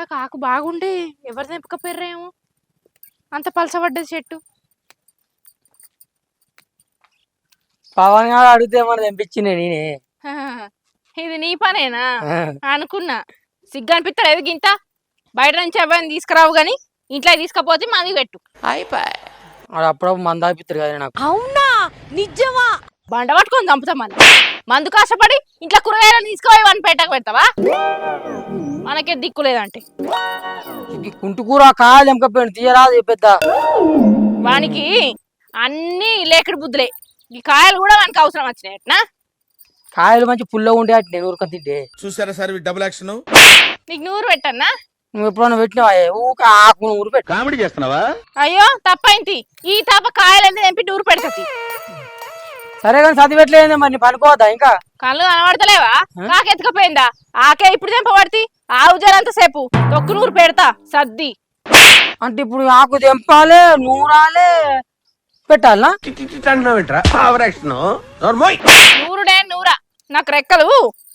ఇందాక ఆకు బాగుండే ఎవరు తెంపకపోయారేమో అంత పలసపడ్డది చెట్టు. పవన్ గారు అడిగితే మన తెంపించింది నేనే. ఇది నీ పనేనా అనుకున్నా. సిగ్గు అనిపిస్తాడు గింత. బయట నుంచి ఎవరిని తీసుకురావు గాని ఇంట్లో తీసుకపోతే మంది పెట్టు. అయిపోయి వాడు అప్పుడప్పుడు మంద ఆపిస్తారు కదా నాకు. అవునా నిజమా? బండ పట్టుకొని చంపుతాం మళ్ళీ. మందు కష్టపడి ఇంట్లో కూరగాయలు తీసుకుపోయి వాడిని పెట్టకు పెడతావా? మనకే దిక్కు లేదంటే కుంటు కూర కాయలు ఎంకపోయాడు తీయరాదు పెద్ద. వానికి అన్ని లేకడి బుద్ధులే. ఈ కాయలు కూడా వానికి అవసరం వచ్చినాయట్నా? కాయలు మంచి పుల్ల ఉండే అటు నేను ఊరుకొని తింటే. చూసారా సార్ డబుల్ యాక్షన్. నీకు నూరు పెట్టన్నా? నువ్వు ఎప్పుడన్నా పెట్టినావా? ఊక ఆకు ఊరు పెట్టు. కామెడీ చేస్తున్నావా? అయ్యో తప్పైంది. ఈ తాప కాయలన్నీ తెంపి నూరు పెడతది. సరే కానీ సర్ది పెట్టలేదు మరి పనుకోవద్దా ఇంకా? కళ్ళు కనబడతలేవా? కాకెత్తుకపోయిందా? ఆకే ఇప్పుడు తెంపబడితే ఆవు జరంత సేపు తొక్కు నూరు పెడతా సర్ది. అంటే ఇప్పుడు ఆకు తెంపాలి నూరాలే పెట్టాలనా? నూరుడే నూరా. నాకు రెక్కలు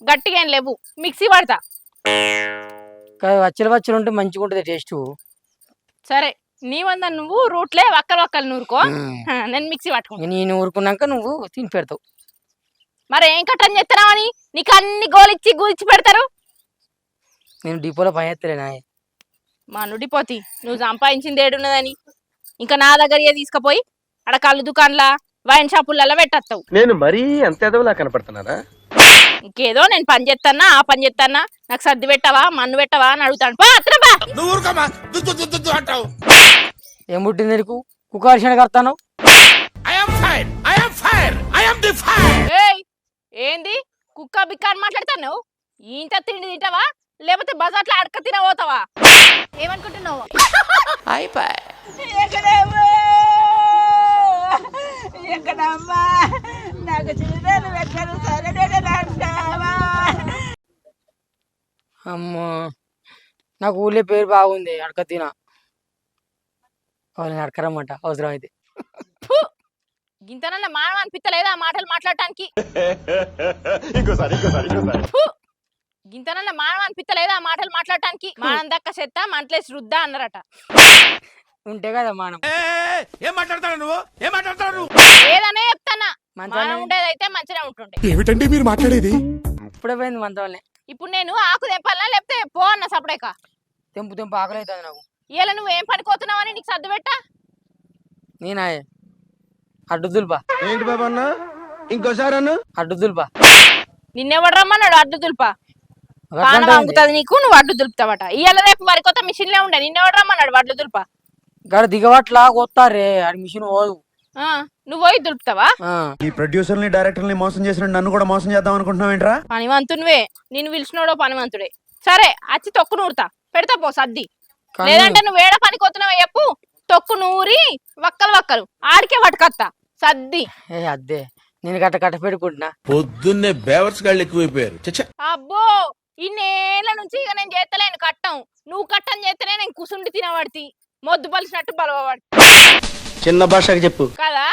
గట్టిగా ఏం లేవు. మిక్సీ పడతా. వచ్చలు వచ్చలు ఉంటే మంచిగా ఉంటుంది టేస్ట్. సరే నీ వంద నువ్వు రూట్లే వక్కలు వక్కలు నూరుకో. నేను మిక్సీ పట్టుకో. నేను ఊరుకున్నాక నువ్వు తిని పెడతావు. మరి ఏం కట్టని చెప్తున్నావని నీకు అన్ని గోలిచ్చి గురించి పెడతారు. నేను డిపోలో పని చేస్తలేనా? మా నుడిపోతి నువ్వు సంపాదించింది ఏడున్నదని ఇంకా నా దగ్గర తీసుకుపోయి అక్కడ కళ్ళు దుకాణంలా వైన్ షాపులలో పెట్టేస్తావు. నేను మరీ అంత ఎదవలా కనపడుతున్నారా? ఇంకేదో నేను పని చేస్తానా ఆ పని చేస్తానా నాకు సర్ది పెట్టవా మన్ను పెట్టవా అని అడుగుతాను. ఏం పుట్టింది నీకు? కుక్కర్షణ కడతాను. ఏంది కుక్క బిక్క అని మాట్లాడతాను? ఇంత తిండి తింటావా లేకపోతే బజార్లో అడక తినబోతావా? ఏమనుకుంటున్నావు? అమ్మా నాకు ఊళ్ళో పేరు బాగుంది అడక తిన. వాళ్ళని అడకరమ్మంట అవసరం అయితే. గింతనన్న మానవ అనిపిస్తలేదా ఆ మాటలు మాట్లాడటానికి? గింతనన్న మానవ అనిపిస్తలేదా ఆ మాటలు మాట్లాడటానికి? మానం దక్క చెత్త మంటలేసి రుద్దా అన్నారట. ఉంటే కదా మానం. ఏం మాట్లాడతాడు నువ్వు? ఏం మాట్లాడతాడు నువ్వు? ఏదనే చెప్తానా మానం ఉండేదైతే మంచిగా ఉంటుండే. ఏమిటండి మీరు మాట్లాడేది? ఇప్పుడే పోయింది మనతోనే. ఇప్పుడు నేను ఆకు తెంపాలనా లేకపోతే పో అన్న సపడేక? తెంపు తెంపు ఆకలి అవుతుంది నాకు. ఇలా నువ్వు ఏం పనిపోతున్నావని నీకు సర్దు పెట్టా? నేనా అడ్డు దుల్పా. ఏంటి బాబా అన్న ఇంకోసారి అన్న అడ్డు దుల్పా. నిన్నెవడు రమ్మన్నాడు అడ్డు దుల్పా? పానం వంగుతుంది నీకు నువ్వు అడ్డు దులుపుతావట. ఇవాళ రేపు వరి కొత్త మిషన్లే ఉండే. నిన్నెవడు రమ్మన్నాడు వడ్లు దుల్పా? గడ దిగవట్లా కొత్తారే అది మిషన్ పోదు. నువ్వు పోయి దులుపుతావా? ఈ ప్రొడ్యూసర్ ని డైరెక్టర్ ని మోసం చేసిన నన్ను కూడా మోసం చేద్దాం అనుకుంటున్నావు ఏంట్రా? పనివంతునివే. నేను పిలిచినోడో పనివంతుడే. సరే అచ్చి తొక్కు నూరుతా పెడతా పో సర్ది. లేదంటే నువ్వు ఏడ పనికొస్తున్నావా చెప్పు. తొక్కు నూరి వక్కలు వక్కలు ఆడికే పట్టుకొత్తా సర్ది. అద్దే నేను గట్ట కట్ట పెట్టుకుంటున్నా. పొద్దున్నే బేవర్స్ గాళ్ళు ఎక్కువైపోయారు. అబ్బో ఇన్నేళ్ల నుంచి ఇక నేను చేస్తలేను కట్టం. నువ్వు కట్టం చేస్తేనే నేను కుసుండి తినబడి మొద్దు పలిసినట్టు బలవాడు. చిన్న భాషకి చెప్పు కదా.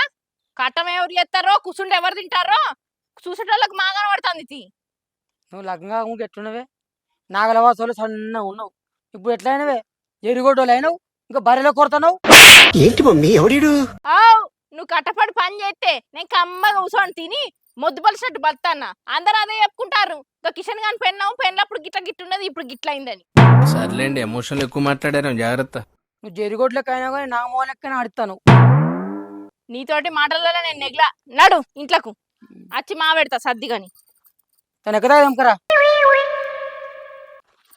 కట్టం ఎవరు చేస్తారో కుసుండి ఎవరు తింటారో చూసేటోళ్ళకి మాగా పడుతుంది. నువ్వు లగ్నంగా ఎట్లున్నవే? నాగలవాసాలు సన్న ఉన్నావు. ఇప్పుడు ఎట్లయినవే? ఎరుగోటోళ్ళు అయినావు. ఇంకా బర్రెలో కొడతావు. ఏంటి మమ్మీ ఎవడీడు? నువ్వు కట్టపడి పని చేస్తే నేను కమ్మగా కూర్చొని తిని మొద్దు పలిసినట్టు బతాన్నా. అందరూ అదే చెప్పుకుంటారు. కిషన్ గాని పెన్నావు పెన్నప్పుడు గిట్ల గిట్టున్నది ఇప్పుడు గిట్ల అయిందని. సర్లేండి ఎమోషనల్ ఎక్కువ మాట్లాడారు జాగ్రత్త. నువ్వు జెరిగోట్లకి అయినా కానీ నా మూలెక్కనే ఆడుతాను. నీతోటి మాటలలో నేను నెగ్లా. నడు ఇంట్లకు వచ్చి మా పెడతా సర్ది గాని. తను ఎక్కదా ఎంకరా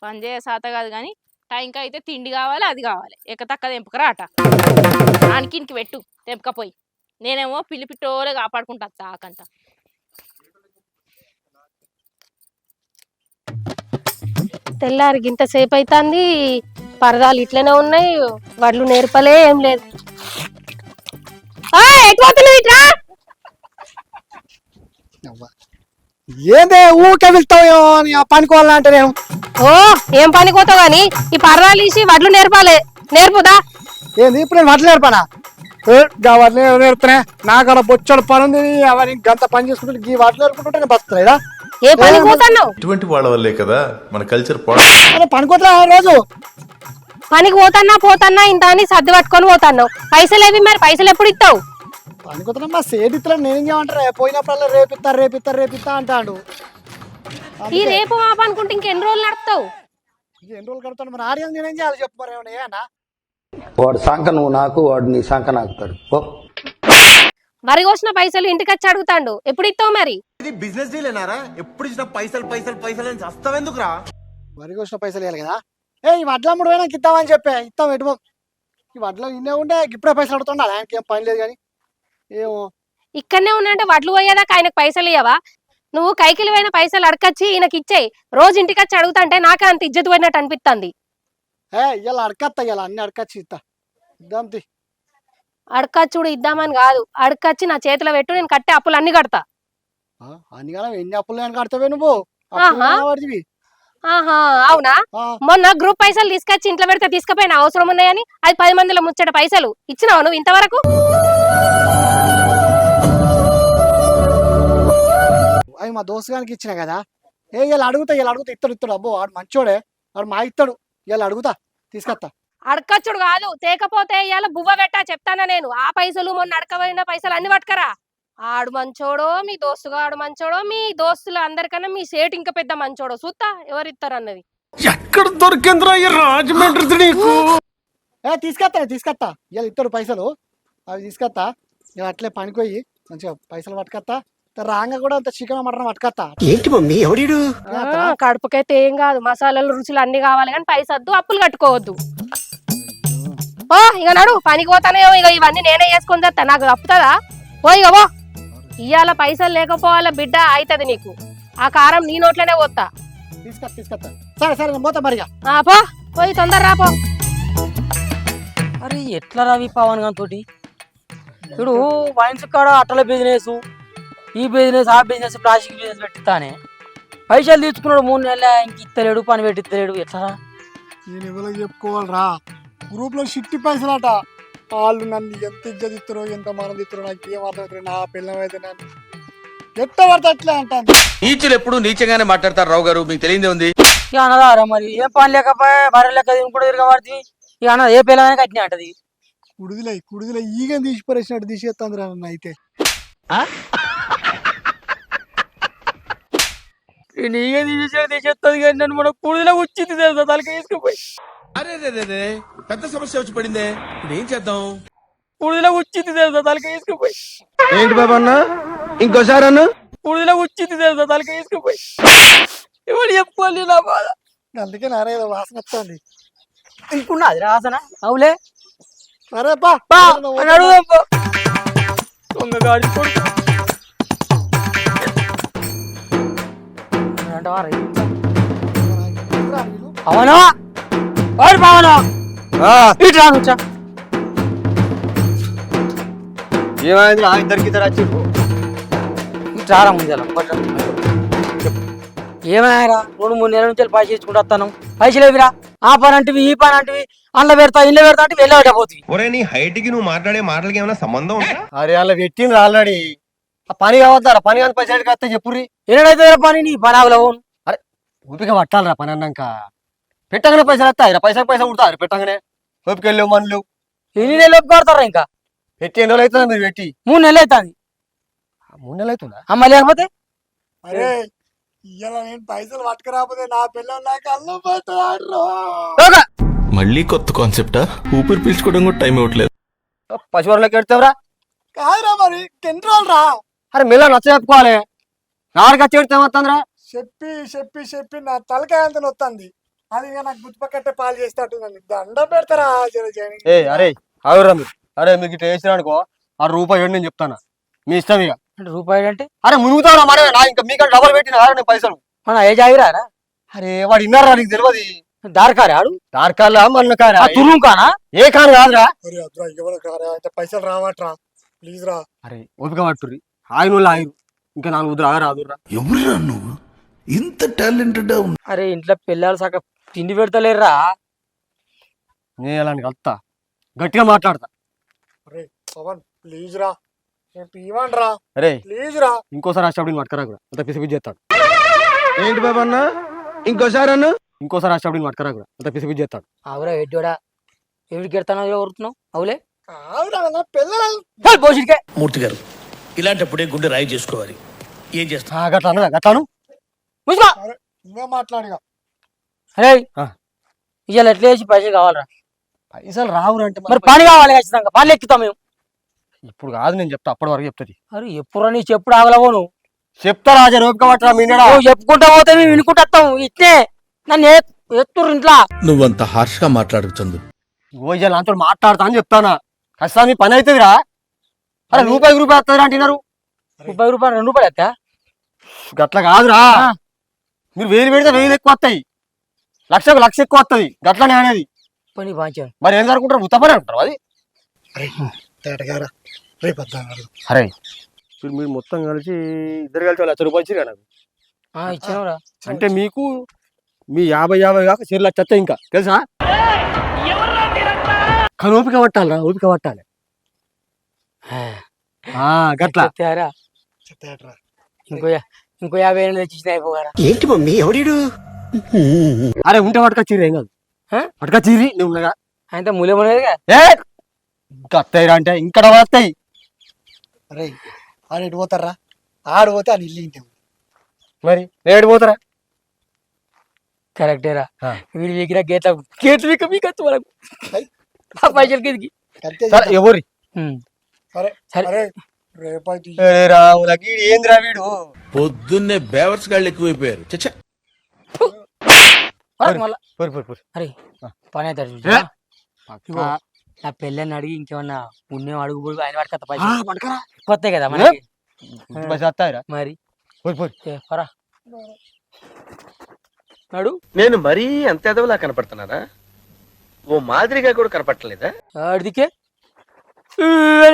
పని చేయ సాత కాదు కానీ టైంకి అయితే తిండి కావాలి అది కావాలి. ఎక్క తక్క తెంపకరా అట. ఆనికినికి పెట్టు తెంపకపోయి. నేనేమో పిలిపిట్టోలే కాపాడుకుంటా తాకంతా. తెల్లారి గింత సేపు అవుతుంది. పరదాలు ఇట్లనే ఉన్నాయి. వడ్లు నేర్పలే ఏం లేదు. ఏందే ఊకే వెళ్తావు పనికోవాలంటే నేను? ఓ ఏం పనికోతావు గాని ఈ పరదాలు తీసి వడ్లు నేర్పాలి. నేర్పుదా? ఏంది ఇప్పుడు నేను వడ్లు నేర్పనా? వడ్లు నేర్పుతానే నాకడ బొచ్చడు పని ఉంది. అవన్నీ గంత పని చేసుకుంటే ఈ వడ్లు నేర్పుకుంటే నేను బతుకుతాయిదా? ఏ పనికి పోతున్నావు? ఇటువంటి వాళ్ళ వల్లే కదా మన కల్చర్ అరే పనికోట్లా రోజు పనికి పోతాన్నా ఇంత అని సర్ది పట్టుకొని పోతున్నావు. పైసలు ఏవి మరి? పైసలు ఎప్పుడు ఇస్తావు? పనికోతున్నా మా సేట్ ఇత్తలేడు, నేనేం చేయమంటారా? పోయినప్పుడల్లా రేపిత్తా అంటాడు. ఈ రేపు మాప అనుకుంటే ఇంకెన్ని రోజులు నడుపుతావు? ఎన్ని రోజులు కడతాను మరి? ఆడియన్స్ నేనేం చేయాలి చెప్పు మరి? ఏమన్నా ఏనా వాడు సంక నువ్వు నాకు, వాడు నీ సంక నాకుతాడు. వరి కోసిన పైసలు ఇంటికి వచ్చి అడుగుతాండు, ఎప్పుడు ఇస్తావు మరి? ఇది బిజినెస్ డీలేనారా? ఎప్పుడు ఇచ్చిన పైసలు పైసలు పైసలు అని చస్తావెందుకురా? వరి కోసిన పైసలు ఇవ్వాలి కదా. ఈ వడ్ల అమ్ముడు పోయినాక ఇద్దామని చెప్పే, ఇస్తాం ఎటుమో. ఈ వడ్ల ఇన్నే ఉండే ఇప్పుడే పైసలు అడుగుతుండా? ఆయనకి ఏం పని లేదు కానీ ఏమో. ఇక్కడనే ఉన్నంటే వడ్లు పోయేదాకా ఆయనకు పైసలు ఇయ్యవా? నువ్వు కైకిలు పోయిన పైసలు అడకచ్చి ఈయనకి ఇచ్చేయి. రోజు ఇంటికి వచ్చి అడుగుతాంటే నాకే అంత ఇజ్జత్ పోయినట్టు అనిపిస్తుంది. ఇలా అడకత్తా, ఇలా అన్ని అడకచ్చి ఇస్తా. ఇద్దాం తి. అడకచ్చుడు ఇద్దామని కాదు, అడకచ్చి నా చేతిలో పెట్టు, నేను కట్టే అప్పులు అన్ని కడతా. అన్ని కదా ఎన్ని అప్పులు నేను కడతావే నువ్వు? ఆహా. వాడివి. ఆహా, అవునా? మొన్న గ్రూప్ పైసలు తీసుకొచ్చి ఇంట్లో పెడితే తీసుకుపోయినా అవసరం ఉన్నాయని, అది 10 మందిలో ముచ్చట పైసలు ఇచ్చినావు నువ్వు ఇంతవరకు? అవి మా దోస్తు గారికి ఇచ్చిన కదా. ఇలా అడుగుతా ఇస్తాడు. అబ్బో వాడు మంచోడే, వాడు మా ఇస్తాడు. ఇలా అడుగుతా, తీసుకొస్తా. అడకచ్చుడు కాదు, తేకపోతే ఇవాళ బువ్వ పెట్టా చెప్తానా నేను. ఆ పైసలు మొన్న అడకబడిన పైసలు అన్ని పట్టుకరా. ఆడు మంచోడో, మీ దోస్తుగా ఆడు మంచోడో, మీ దోస్తులు అందరికన్నా మీ సేటు ఇంకా పెద్ద మంచోడో చూస్తా ఎవరిస్తారు అన్నది. ఎక్కడ దొరికిందిరా ఈ రాజమండ్రి నీకు? తీసుకొస్తా. ఇలా ఇస్తాడు పైసలు, అవి తీసుకొస్తా. ఇలా అట్లే పనిపోయి మంచిగా పైసలు పట్టుకొస్తా. రాంగ కూడా అంత చికెన్ మటన్ పట్టుకొస్తా. ఏంటి మమ్మీ ఎవడీడు? కడుపుకైతే ఏం కాదు, మసాలాలు రుచులు అన్ని కావాలి కానీ పైసద్దు, అప్పులు కట్టుకోవద్దు. ఓ ఇక నడు, పనికి పోతానే. ఇక ఇవన్నీ నేనే చేసుకొని తెస్తా, నాకు తప్పుతుందా? ఓ ఇక పో. ఇవాళ పైసలు లేకపోవాల బిడ్డ అవుతుంది నీకు. ఆ కారం నీ నోట్లోనే పోతా. తీసుకొస్తా. సరే నేను పోతా మరిగా. పో, పోయి తొందర రాపో. అరే ఎట్లా రావి పవన్ గాని తోటి? ఇప్పుడు వైన్స్ కాడ అట్టల బిజినెస్, ఈ బిజినెస్, ఆ బిజినెస్, ప్లాస్టిక్ బిజినెస్ పెట్టిస్తానే. పైసలు తీసుకున్నాడు 3 నెలల, ఇంక ఇస్తలేడు, పని పెట్టిస్తలేడు. ఎట్లా? నేను ఎవరికి చెప్పుకోవాలరా? గ్రూప్ లో షిట్టి పైసలు అట. వాళ్ళు నన్ను ఎంత ఇజ్జత్ ఇస్తారో, ఎంత మనం ఇస్తారో నాకు ఏం అర్థమవుతుంది. నా పిల్లం అయితే నన్ను ఎట్ట పడితే అట్లే అంటాను. నీచులు ఎప్పుడు నీచంగానే మాట్లాడతారు రావు గారు, మీకు తెలియదే ఉంది. ఇక అన్నదారా మరి ఏం పని లేకపోయా భార్య లెక్క కూడా తిరగబడుతుంది. ఇక అన్నది ఏ పిల్లగానే కట్టినా అంటది. కుడిదిలే ఈగని తీసి పరేసినట్టు తీసేస్తాను రా నన్ను అయితే. నీకే తీసేస్తుంది కానీ నన్ను మన కుడిలో వచ్చింది తెలుసా తలకి తీసుకుపోయి. అరే రే పెద్ద సమస్య వచ్చి పడిందే, ఇప్పుడు ఏం చేద్దాం? కుడిలో వచ్చింది తెలుసా తలకి తీసుకుపోయి. ఏంటి బాబా అన్న, ఇంకోసారి అన్న? కుడిలో వచ్చింది తెలుసా తలకి తీసుకుపోయి. ఎవరు చెప్పుకోవాలి నా బాధ? అందుకే నారా ఏదో వాసన వస్తుంది. ఇంకున్నది రాసన అవులే. సరే అడుగుదాం దొంగగాడి కొడుకు. పవనా పవనా ఇటు రానుచ్చా. ఏమైంది? ఇద్దరికి ఇద్దరు వచ్చి ఇటు రారా ముందు ఏమయ్యారా? 2-3 నెలల నుంచి పైసలు ఇచ్చుకుంటూ వస్తాను. పైసలు ఏవిరా? ఆ పని అంటివి, ఈ పని అంటివి, అందులో పెడతా ఇల్లు పెడతా అంటే వెళ్ళబెట్టబోతుంది. ఒరే నీ హైట్ కి నువ్వు మాట్లాడే మాటలకి ఏమైనా సంబంధం ఉందా? అరే అలా పెట్టింది ఆల్రెడీ. ఆ పని కావద్దారా? పని కానీ పైసలు కస్తే చెప్పుర్రి. ఏడైతే పని నీ పని ఆవులో అరే ఊపిక పట్టాలరా పని అన్నాక. పెట్టగానే పైసలు వస్తాయి, పైసలు కుడతారు. పెట్టగానే ఓపిక వెళ్ళలేవు, మన లేవు. ఎన్ని నెలలు ఒప్పుకొడతారా? ఇంకా పెట్టి ఎన్ని రోజులు అవుతుంది మీరు పెట్టి? 3 నెలలు అవుతుంది. 3 నెలలు అవుతుందా? అమ్మ లేకపోతే అరే ఇలా నేను పైసలు పట్టుకురాకపోతే నా పిల్లలు నాకు అల్లం పట్టాడు. మళ్ళీ కొత్త కాన్సెప్టా? ఊపిరి పీల్చుకోవడం కూడా టైం ఇవ్వట్లేదు. పశువులకి ఎడతావురా? కాదురా మరి కంట్రోల్ రా. అరే మిల్ల నచ్చ చెప్పుకోవాలి. నాడికి వచ్చి ఎడితే ఏమవుతుందిరా? చెప్పి నా తలకాయ అంత నొత్తంది. అది నాకు గుర్తుపక్కట్టే పాలు చేస్తట్టు దండ పెడతారా? అరే అవురా మీరు. అరే మీకు ఇట్లా వేసినా అనుకో, ఆ రూపాయి నేను చెప్తాను, మీ ఇష్టం ఇక. రూపాయలు అంటే అరే మునుగుతావు మన ఇంకా మీకంటే డబల్ పెట్టిన పైసలు. మన ఏ జాగిరారా? అరే వాడు ఇన్నారా? నీకు తెలియదు. దారకారే ఆడు? దారకాలా మన్న కారా? తురుం కానా? ఏ కాను కాదురా. పైసలు రావట్రా ప్లీజ్ రా. అరే ఓపిక పట్టుర్రి, ఆయన ఆయురు ఇంకా 4 వద్దు రాదురా. ఎవరురా నువ్వు ఇంత టాలెంటెడ్? అరే ఇంట్లో పిల్లలు సగం తిండి పెడతలేరురా. నేను అలాంటి కలుతా, గట్టిగా మాట్లాడతా. అరే పవన్ ప్లీజ్ రా, అరే ప్లీజ్ రా, ఇంకోసారి వచ్చేప్పుడు పట్టుకరా కూడా అంత పిసి చేస్తాడు. ఏంటి బాబు అన్న ఇంకోసారి అన్న ఇంకోసారి వచ్చేప్పుడు పట్టుకరా కూడా అంత పిసి పిసి చేస్తాడు. అవురా ఎడ్డోడా ఎవరికి ఎడతానో ఊరుతున్నావు అవులే కాదురా పోషిడికే మూర్తి గారు ఇలాంటప్పుడే గుండె రాయి చేసుకోవాలి. ఏం చేస్తా గట్లాను గట్లాను ముసుకో నువ్వే మాట్లాడిగా. అరే ఆ. ఇవాళ ఎట్లా చేసి పైసలు కావాలరా పైసలు రావురంటే మరి పని కావాలి ఖచ్చితంగా పని ఎక్కుతాం మేము. ఇప్పుడు కాదు నేను చెప్తా, అప్పటి వరకు చెప్తుంది. అరే ఎప్పుడు నీ చెప్పుడు ఆగలవో నువ్వు చెప్తా రాజా రోపిక పట్టరా మీనడా. నువ్వు చెప్పుకుంటా పోతే మేము వినుకుంటా వస్తాం ఇట్నే నన్ను ఎత్తుర్రు ఇంట్లో. నువ్వంత హార్ష్ గా మాట్లాడు చందు. ఓజల్ నాతో మాట్లాడతా అని చెప్తానా. ఖచ్చితంగా మీ పని అవుతుందిరా. అరే రూపాయి వస్తుంది అంటున్నారు. రూపాయి 2 రూపాయలు ఎత్తా గట్ల కాదురా, మీరు 1000 పెడితే 1000 ఎక్కువ వస్తాయి, లక్షకు లక్ష ఎక్కువ వస్తుంది. గట్లనే అనేది. పని బాగా మరి ఏం జరుగుకుంటారు? ఉత్త పని అంటారు అది. అరే ఇప్పుడు మీరు మొత్తం కలిసి ఇద్దరు కలిసి వాళ్ళు 1,00,000 రూపాయలు ఇచ్చిరా నాకు. ఇచ్చినవరా అంటే మీకు మీ 50 కాక 1,00,000 వస్తాయి ఇంకా తెలుసా. కానీ ఓపిక పట్టాలి రా, ఓపిక పట్టాలి. గట్లా ఇంకో 50,000 తెచ్చి అయిపోగారా. ఏంటి మమ్మీ ఎవడీడు? అరే ఉంటే పట్టుక చీర ఏం కాదు, పట్టుక చీరి నువ్వు ఉండగా. ఆయన మూలేమనేదిగా వస్తాయిరా అంటే ఇంకా వస్తాయి. అరే ఆడు ఎటు పోతారా? ఆడు పోతే అని ఇల్లు ఇంటే మరి నేడు పోతారా? కరెక్టేరా. వీడి దగ్గర గేట్లు మీకు మనకు పైసలు కిందికి ఎవరి సరే సరే. సరే రేపైతే ఏందిరా వీడు. పొద్దున్నే బేవర్స్ గాళ్ళు ఎక్కువైపోయారు. చచ్చా మళ్ళా పోరు, పోరు, పోరు. అరే పని అవుతాడు ఏ? ఇగో, నా పెళ్ళని అడిగి ఇంకేమన్నా పుణ్యం అడుగు పొడుగు ఆయన వాడికి ఆ, పైసలు పట్టుకరా. కొత్తాయి కదా మనకి పైసలు వస్తాయిరా. మరి పోరు, పోరు. పరా నడు. నేను మరీ అంత ఎదవలా కనపడుతున్నానా? ఓ మాదిరిగా కూడా కనపడలేదా? ఆడిదికే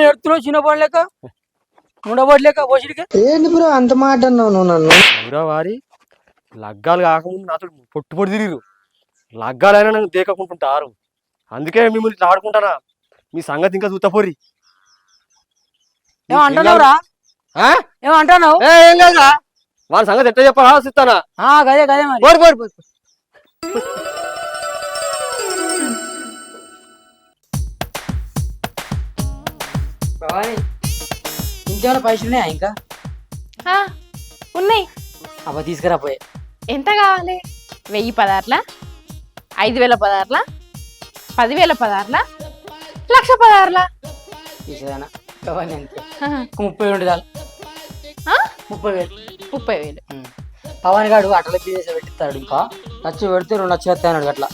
ఎడుతున్నావు చిన్న పని లేక ఉండబడలేక పోషడికే ఏంటి బ్రో అంత మాట అన్నావు నువ్వు నన్ను? ఎవరా వారి లగ్గాలు కాకముందు నాతో పొట్టు పొడి తిరిగిరు. లగ్గాలైనా నన్ను దేకకుంటుంటారు. అందుకే మిమ్మల్ని ఇట్లా ఆడుకుంటానా. మీ సంగతి ఇంకా చూతపోరి. ఏమంటున్నావురా? ఏమంటున్నావు? ఏం లేదా వాళ్ళ సంగతి ఎట్లా చెప్పాలా చూస్తానా. గదే గదే మరి పోరు, పోరు, పోరు. ఇంకేమైనా పైసలు ఉన్నాయా ఇంకా? ఉన్నాయి. అబ్బా తీసుకురా పోయే. ఎంత కావాలి? 1000 పదార్లా, 5,000 పదార్లా, 10,000 పదార్లా, 1,00,000 పదార్లా? తీసేదానా అవన్నీ అంతే. 30 ఉండి చాలు. 30,000. 30,000. పవన్ గాడు అటల బిజినెస్ పెట్టిస్తాడు. ఇంకా నచ్చి పెడితే 2 లక్షలు వస్తాయి అన్నాడు. అట్లా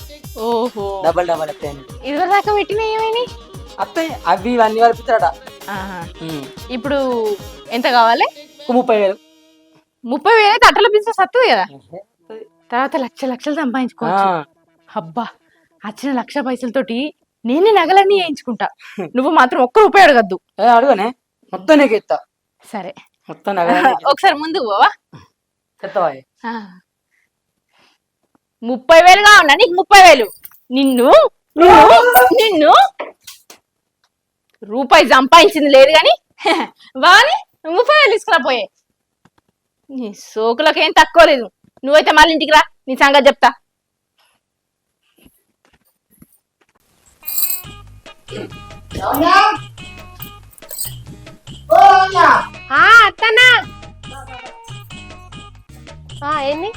ఓహో డబల్ వస్తాయి. ఇదివరకు దాకా పెట్టినా ఏమైనా వస్తాయి అవి ఇవన్నీ కల్పిస్తాడట. ఇప్పుడు ఎంత కావాలి? 30,000. 30,000 అయితే అట్టల బిజినెస్ వస్తుంది కదా. తర్వాత లక్షలు సంపాదించుకోవచ్చు. అబ్బా వచ్చిన 1,00,000 పైసలతోటి నేను నగలన్నీ వేయించుకుంటా. నువ్వు మాత్రం 1 రూపాయి అడగద్దు. అడుగునే మొత్తం నీకు ఎత్తా. సరే మొత్తం నగలు ఒకసారి ముందుకు పోవా? ఎత్తవా? 30,000 కావన్నా నీకు 30,000. నిన్ను నిన్ను రూపాయి సంపాదించింది లేదు కానీ బాని 30,000 తీసుకురా పోయే. నీ సోకులకేం తక్కువ లేదు. నువ్వైతే మళ్ళీ ఇంటికి రా, నీ సంగతి చెప్తా. అత్తన్నా ఏంది?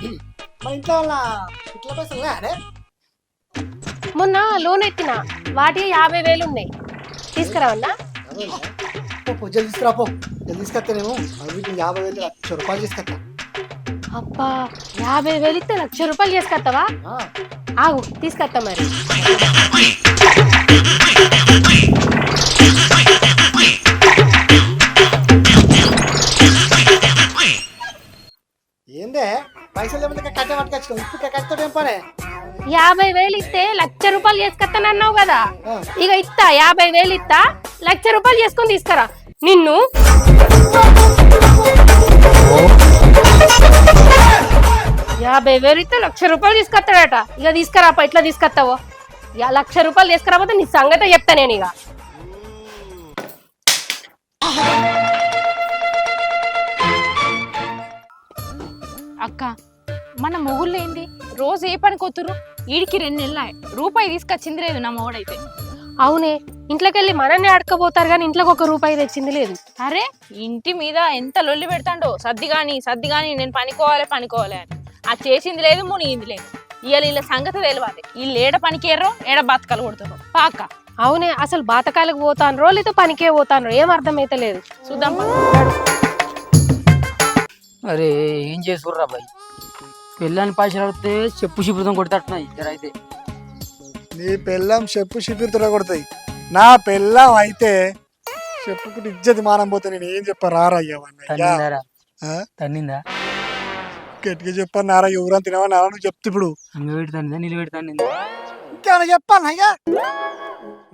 మా ఇంట్లో వాళ్ళ ఇట్ల పైసలు ఉన్నాయా? మొన్న లోన్ ఎత్తిన వాటి 50,000 ఉన్నాయి. తీసుకురావన్నా? జల్ది తీసుకురాపో. జల్ది తీసుకొస్తానేమో వీటిని 50,000 1,00,000 రూపాయలు తీసుకొస్తా. అబ్బా 50,000 ఇస్తే 1,00,000 రూపాయలు చేసుకొస్తావా? ఆగు తీసుకొస్తా మరి. ఏందే పైసలు లేకపోతే కట్ట పట్టుకొచ్చిన ఇప్పుడు కట్టతో ఏం పనే? 50,000 ఇస్తే 1,00,000 రూపాయలు చేసుకొస్తానన్నావు కదా. ఇక ఇస్తా 50,000 ఇస్తా 1,00,000 రూపాయలు చేసుకొని తీసుకురా. నిన్ను 50,000 ఇస్తే 1,00,000 రూపాయలు తీసుకొస్తాడట. ఇక తీసుకురాప. ఎట్లా తీసుకొస్తావో 1,00,000 రూపాయలు తీసుకురాపోతే నీ సంగతే చెప్తా నేను. ఇక అక్క మన మొగుళ్ళు ఏంది రోజు ఏ పని కొత్తురు ఈడికి 2 నెలలు రూపాయి తీసుకొచ్చింది లేదు నా మొగుడైతే. అవునే, ఇంట్లోకి వెళ్ళి మనల్ని అడకపోతారు కానీ ఇంట్లోకి 1 రూపాయి తెచ్చింది లేదు. అరే ఇంటి మీద ఎంత లొల్లి పెడతాండో, సర్ది గాని నేను పనికోవాలి అని. అది చేసింది లేదు, మునిగింది లేదు. వీళ్ళ సంగతి తెలియాలి. వీళ్ళు ఏడ పనికేర్రో ఏడ బతకాలు కొడుతారో పాక. అవునే, అసలు బాతకాలకు పోతాన్రో లేదా పనికే పోతాన్రో ఏం అర్థమైతే లేదు. చూద్దాం. అరే ఏం చేసుకుర్రా బాయ్, పెళ్ళాన్ని పైసలు అడిగితే చెప్పు శుభ్రం కొడతట్టున్నాయి అయితే. నీ పెళ్ళం చెప్పు షిపిరితో కొడతాయి, నా పెళ్ళం అయితే చెప్పుకుంటే ఇజ్జతి మానం పోతే నేను ఏం తన్నిందారా ఆ? తన్నిందా గట్టిగా చెప్పాను నారా, ఎవరని తినవా నారా నువ్వు చెప్తే ఇప్పుడు అంగ తన్నిందా నిలబెట్టి తన్నిందా? ఇంకేమైనా చెప్పాను అయ్యా,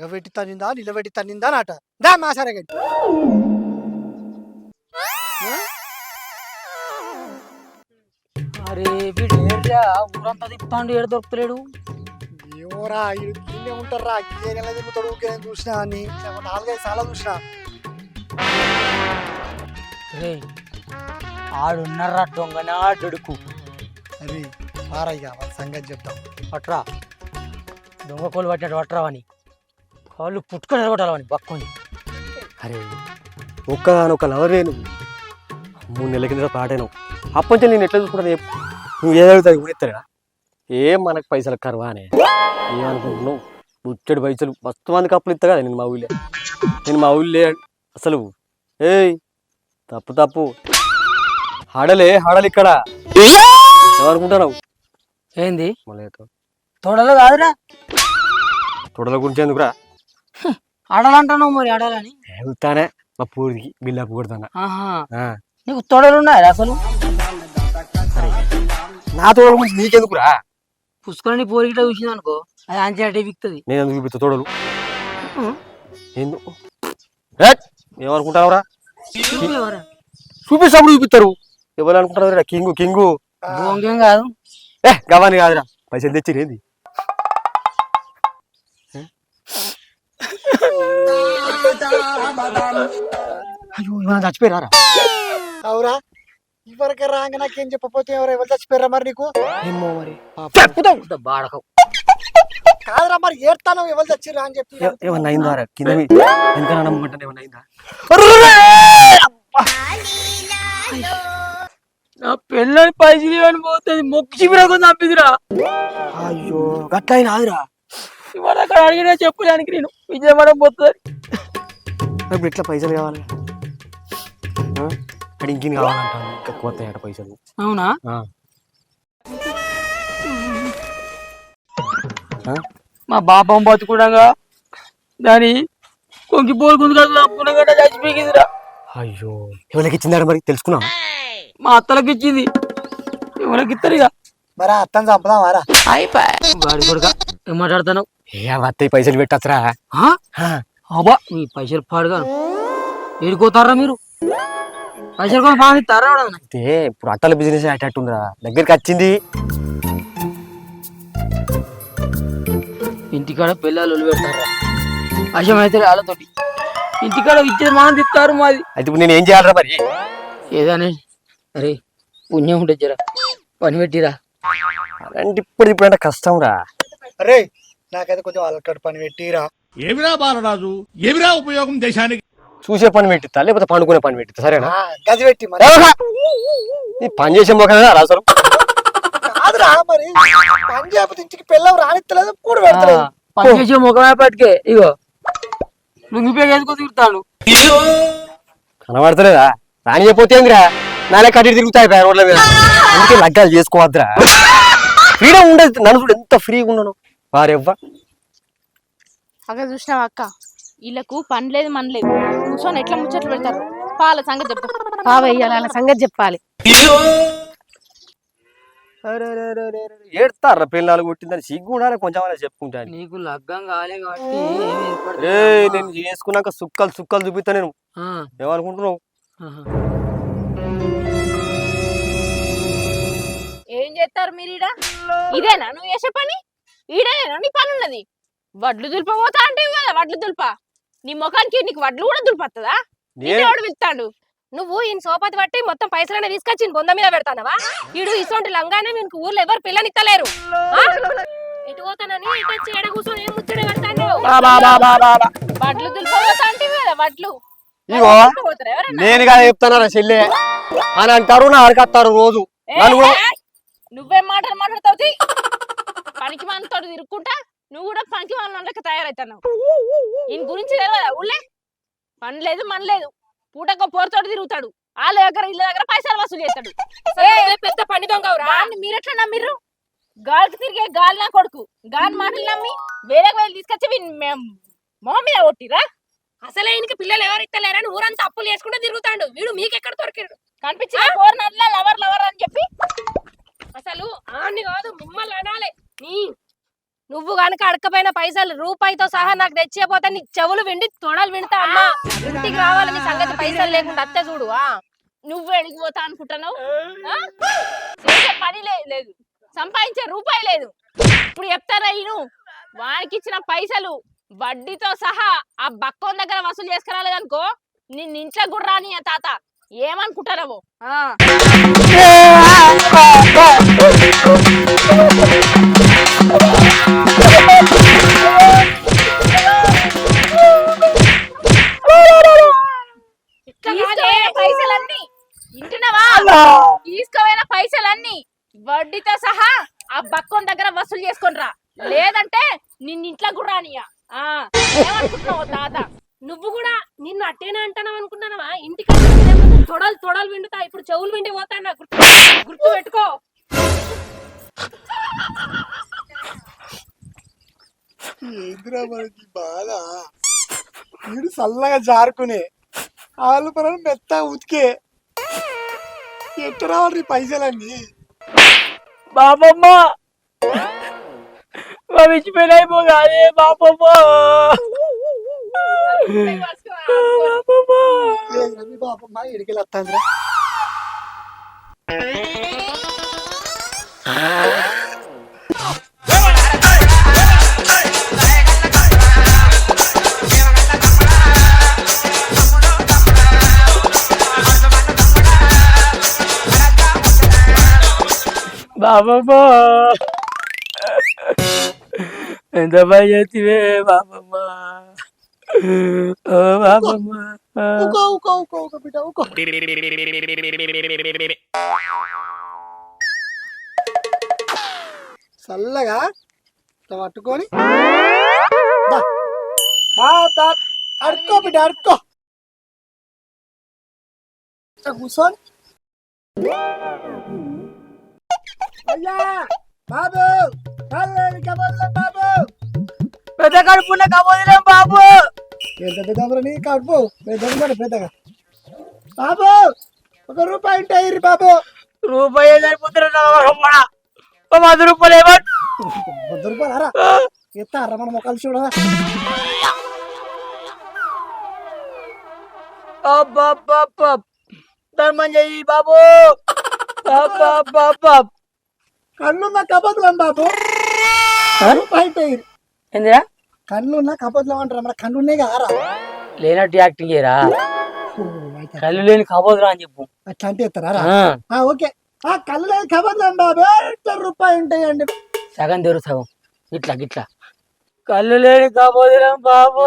గవ్వెట్టి తన్నిందా నిలబెట్టి తన్నిందా నాట దా మా సరే గట్టి. అరే వీడు ఏడ్రా ఊరంతా తిప్పుతాండు, ఏడు దొరుకుతలేడు. ఏమోరా ఇన్నే ఉంటారా, ఏరియాలో తిరుగుతాడు చూసినా అని 4-5 సార్లు చూసినా. రే ఆడున్నారా దొంగనా డొడుకు. అరే పారయ్యా వాళ్ళ సంగతి చెప్తాం. పట్రా దొంగ కోళ్ళు పట్టినట్టు పట్టరావని కాళ్ళు పుట్టుకొని కొట్టాలని బక్కుని. అరే ఒక్కగానొక్క లవరే నువ్వు, 3 నెలల కింద పాటేను. అప్పటి నేను ఎట్లా చూసుకుంటాను చెప్పు, నువ్వు ఏదవుతుంది కొనిస్తారా? ఏం మనకు పైసలు కర్వానే ఏమనుకుంటున్నావు? బుచ్చడి పైసలు మస్తు మందికి అప్పులు ఇస్తా కదా నేను మా ఊళ్ళే అసలు. ఏయ్ తప్పు హడలే హడలు ఇక్కడ ఏమనుకుంటున్నావు? ఏంది మళ్ళీ తోడలో కాదురా, తొడల గురించి ఎందుకురా ఆడాలంటున్నావు మరి ఆడాలని. వెళ్తానే మా పూరికి బిల్లాపు కొడతానా. ఆహా నీకు తోడలు ఉన్నాయా అసలు? నా తోడల గురించి నీకెందుకురా? పుష్కరాన్ని పోరిగిట చూసింది అనుకో అది అంచే అటే విక్తుంది. నేను ఎందుకు చూపిస్తా తోడలు? ఎందుకు ఏమనుకుంటావురా? చూపిస్తాప్పుడు చూపిస్తారు. ఎవరు అనుకుంటారు కింగు బోంగేం కాదు. గవాని కాదురా, పైసలు తెచ్చిరేంది? అయ్యో ఇవాళ చచ్చిపోయారా? అవురా ఇవరకే రాగా నాకేం చెప్పపోతే ఎవరు చచ్చిపోయారా మరి నీకు? ఏమో మరి బాడకం కాదురా మరి ఏడ్తాను ఎవరు చచ్చిరా అని చెప్పి. ఏమన్నా అయిందా కింద వెనక నమ్మంటే ఏమన్నా అయిందా? నా పెళ్ళని పైసలు ఇవ్వని పోతుంది మొక్కు చివరకు తప్పిదిరా. అయ్యో గట్ల అయినా ఆదిరా, ఇవాళ అక్కడ అడిగినా చెప్పడానికి నేను విజయవాడ పోతుంది. ఇప్పుడు ఎట్లా పైసలు కావాలి? అడి ఇంకేం కావాలంటాను, ఇంకా కొత్త పైసలు. అవునా? మా బాపం బతుకుడంగా దాని కొంకి పోలుకుంది కదా పునగడ్డ చచ్చిపోయిందిరా. అయ్యో ఎవరికి ఇచ్చిందారా మరి తెలుసుకున్నా? మా అత్తలకి ఇచ్చింది. ఎవరికి ఇస్తారు ఇక మరి అత్తని చంపదామారా? వాడి కొడుక ఏం మాట్లాడుతున్నావు? ఏ అత్తయ్య పైసలు పెట్టచ్చురా. అబ్బా మీ పైసలు పాడుగా ఏడుకోతారా మీరు? పైసలు కూడా బాగా ఇస్తారా? అయితే ఇప్పుడు అట్టల బిజినెస్ అట్టట్టుందిరా, దగ్గరికి వచ్చింది. ఇంటికాడ పిల్లలు పెడతారా అశం అయితే వాళ్ళతోటి, ఇంటికాడ ఇచ్చేది మనం తిస్తారు మాది. అయితే ఇప్పుడు నేను ఏం చేయాలరా మరి? ఏదానే అరే పుణ్యం ఉంటే జరా పని పెట్టిరా. అంటే ఇప్పుడంటే కష్టం రా. అరే నాకైతే కొంచెం వాళ్ళ పని పెట్టిరా. ఏమిరా బాలరాజు, ఏమిరా ఉపయోగం దేశానికి? చూసే పని పెట్టిస్తా, లేకపోతే పండుకునే పని పెట్టిస్తా, సరేనా? గది పెట్టి మరి నీ పని చేసే మొక్క అసలు కాదురా, మరి పని చేయకపోతే ఇంటికి పిల్లలు రానిత్తలేదు, కూడి పెడతలేదు. పని చేసే ముఖమే పట్టుకే ఇగో లుంగిపే వేసుకొని తిరుగుతాడు. కనబడతలేదా? రాని చెప్పితే ఏందిరా, నాలే కట్టి తిరుగుతాయి రోడ్ల మీద. అందుకే లగ్గాలు చేసుకోవద్దురా, ఫ్రీడమ్ ఉండదు. నన్ను చూడు ఎంత ఫ్రీగా ఉన్నాను వారెవ్వ. అక్కడ చూసినావా అక్క, వీళ్ళకు పని లేదు మన లేదు, కూర్చొని ఎట్లా ముచ్చట్లు పెడతారు. పాల సంగతి చెప్తా పావయ్యాలి వాళ్ళ సంగతి చెప్పాలి. ఏడతారా పిల్లలు కొట్టిందని సిగ్గు ఉండాలి కొంచెం అలా చెప్పుకుంటాను. నీకు లగ్గం కాలే కాబట్టి నేను చేసుకున్నాక సుక్కలు చూపిస్తా. నేను ఏమనుకుంటున్నావు? ఏం చేస్తారు మీరు ఈడ? ఇదేనా నువ్వు చేసే పని? ఈడేనా నీ పని ఉన్నది? వడ్లు దులిపబోతా అంటే కదా వడ్లు దుల్ప. నీ ముఖానికి నీకు వడ్లు కూడా దులిపత్తదా? ఎవడు వెళ్తాడు? నువ్వు ఈయన సోపతి పట్టి మొత్తం పైసలనే తీసుకొచ్చి ఈయన బొంద మీద పెడతానవా? ఈడు ఇసొంటి లంగానే వీనికి ఊర్లో ఎవరు పిల్లనిత్తలేరు. ఆ? ఎటు పోతానని ఇటు వచ్చి ఎడ కూర్చొని ఏం ముచ్చట పెడతాను? వడ్లు దులిపోతా అంటే కదా వడ్లు ఇగో పోతారు ఎవరన్నా? నేనుగా చెప్తానారా చెల్లె అని అంటారు నా అడకత్తారు రోజు నన్ను కూడా నువ్వేం మాటలు మాట్లాడతావు తీ. పనికి మనతో తిరుక్కుంటా నువ్వు కూడా పనికి మన తయారవుతున్నావు. ఈయన గురించి తెలియదా ఊళ్ళే? పని లేదు మన లేదు, పూటకో పోరుతోటి తిరుగుతాడు. వాళ్ళ దగ్గర ఇళ్ళ దగ్గర పైసలు వసూలు చేస్తాడు. పెద్ద పని దొంగవురా. మీరెట్లా నమ్మిర్రు? గాలికి తిరిగే గాలి నా కొడుకు గాలి మాటలు నమ్మి వేరే వేలు తీసుకొచ్చి మొహం మీద కొట్టిరా. అసలే ఈయనకి పిల్లలు ఎవరు ఇస్తలేరని ఊరంతా అప్పులు చేసుకుంటూ తిరుగుతాడు. వీడు మీకెక్కడ దొరికాడు? కనిపించిన కోరినట్లా లవర్ లవర్ అని చెప్పి అసలు ఆన్ని కాదు మిమ్మల్ని అనాలే. నువ్వు గనక అడకపోయిన పైసలు రూపాయితో సహా నాకు తెచ్చిపోతా నీ చెవులు విండి తొడలు వింటా అమ్మా. ఇంటికి రావాలి నీ సంగతి. పైసలు లేకుండా అత్తే చూడు. నువ్వు ఎడిగిపోతా అనుకుంటున్నావు? పని లేదు, సంపాదించే రూపాయి లేదు. ఇప్పుడు చెప్తారా ఈయన వానికి ఇచ్చిన పైసలు వడ్డీతో సహా ఆ బక్కోన్ దగ్గర వసూలు చేసుకురాలేదనుకో నిన్ను ఇంట్లో కూడా రాని తాత. ఏమనుకుంటారవో? పైసలన్నీ ఇంటున్నావా? తీసుకోపోయిన పైసలన్నీ వడ్డీతో సహా ఆ బక్కోన్ దగ్గర వసూలు చేసుకొని రా, లేదంటే నిన్ను ఇంట్లో కూడా రానియా. ఏమనుకుంటున్నావు తాత? నువ్వు కూడా నిన్ను అట్టేనే అంటాను అనుకున్నావా? ఇంటికి తొడలు తొడలు విండుతా. ఇప్పుడు చెవులు విండి పోతాను. గుర్తు పెట్టుకో. ఏందిరా మనకి బాధ? వీడు చల్లగా జారుకునే ఆలు పనులు మెత్త ఉతికే ఎట్టు రావాలి పైసలన్నీ? బాబమ్మ మా విచ్చిపోయిన అయిపోగానే బాబమ్మ. బాబమ్మ ఇడికి వస్తాందిరా. బాబమ్మ ఎంత పని చేతివే బాబమ్మ. ఓ బాబమ్మ. ఊకో ఊకో ఊకో ఊకో బిడ్డ ఊకో. చల్లగా ఇట్లా పట్టుకొని అడుక్కో బిడ్డ అడుక్కో. కూర్చోని అయ్యా బాబు బాబు పెద్ద కడుపున్న కబోదిలేం బాబు. పెద్ద పెద్ద నీ కడుపు పెద్దగా పెద్దగా. బాబు ₹1 ఉంటాయి బాబు. రూపాయి సరిపోతున్నా 10 రూపాయలు ఏమో. ₹100 రా ఎత్తారా మన మొక్కలు చూడరా. ధర్మం చెయ్యి బాబు. కళ్ళున్న కబద్దులం బాబు. ₹1 ఏందిరా? కళ్ళున్న కబద్దులం అంటారా? మన కళ్ళు ఉన్నాయి కదా. లేనట్టు యాక్టింగ్ చేయరా? కళ్ళు లేని కబోదురా అని చెప్పు. అట్లా అంటే ఎత్తారా? ఓకే. కళ్ళు లేని కబద్దులం బాబు. ₹1 ఉంటాయండి. సగం తెరు సగం ఇట్లా గిట్లా. కళ్ళు లేని కబోదురం బాబు.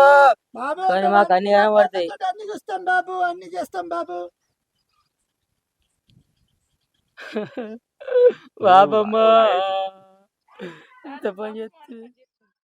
బాబు కానీ మాకు అన్ని కనబడతాయి. అన్ని చూస్తాం బాబు, అన్ని చేస్తాం బాబు. బాబమ్మ ఎంత పని చేస్తుంది.